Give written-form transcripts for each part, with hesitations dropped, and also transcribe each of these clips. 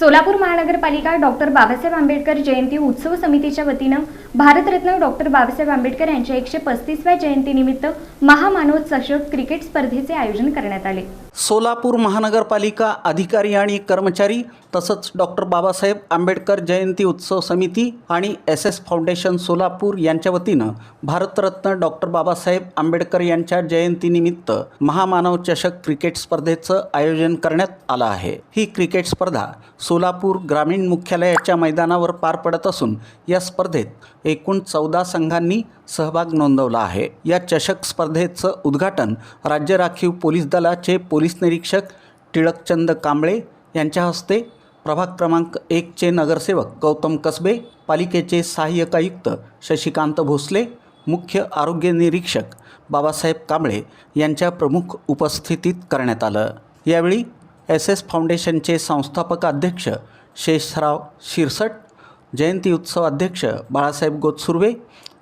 सोलापूर महानगरपालिका डॉक्टर बाबासाहेब आंबेडकर जयंती उत्सव समितीच्या वतीनं भारतरत्न डॉक्टर बाबासाहेब आंबेडकर यांच्या 135व्या जयंतीनिमित्त महामानव चषक क्रिकेट स्पर्धेचे आयोजन करण्यात आले। सोलापूर महानगरपालिका अधिकारी आणि कर्मचारी तसंच डॉक्टर बाबासाहेब आंबेडकर जयंती उत्सव समिती आणि एस फाउंडेशन सोलापूर यांच्या वतीनं भारतरत्न डॉक्टर बाबासाहेब आंबेडकर यांच्या जयंतीनिमित्त महामानव चषक क्रिकेट स्पर्धेचं आयोजन करण्यात आलं आहे। ही क्रिकेट स्पर्धा सोलापूर ग्रामीण मुख्यालयाच्या मैदानावर पार पडत असून या स्पर्धेत एकूण 14 संघांनी सहभाग नोंदवला आहे। या चषक स्पर्धेचं उद्घाटन राज्य राखीव पोलीस दलाचे पोलीस निरीक्षक टिळकचंद कांबळे यांच्या हस्ते, प्रभाग क्रमांक 1 चे नगरसेवक गौतम कसबे, पालिकेचे सहाय्यक आयुक्त शशिकांत भोसले, मुख्य आरोग्य निरीक्षक बाबासाहेब कांबळे यांच्या प्रमुख उपस्थितीत करण्यात आलं। यावेळी एस फाउंडेशनचे संस्थापक अध्यक्ष शेषराव शिरसट, जयंती उत्सव अध्यक्ष बाळासाहेब गोतसुर्वे,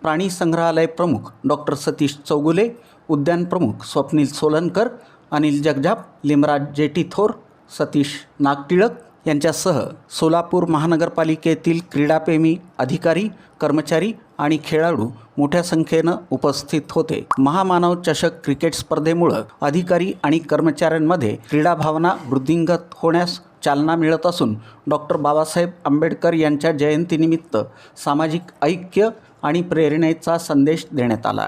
प्राणी संग्रहालय प्रमुख डॉक्टर सतीश चौगुले, उद्यान प्रमुख स्वप्नील सोलनकर, अनिल जगजाप, लिमराज जेटीथोर, सतीश नागटिळक यांच्यासह सोलापूर महानगरपालिकेतील क्रीडाप्रेमी अधिकारी, कर्मचारी आणि खेळाडू मोठ्या संख्येनं उपस्थित होते। महामानव चषक क्रिकेट स्पर्धेमुळे अधिकारी आणि कर्मचाऱ्यांमध्ये क्रीडा भावना वृद्धिंगत होण्यास चालना मिळत असून डॉक्टर बाबासाहेब आंबेडकर यांच्या जयंतीनिमित्त सामाजिक ऐक्य आणि प्रेरणेचा संदेश देण्यात आला।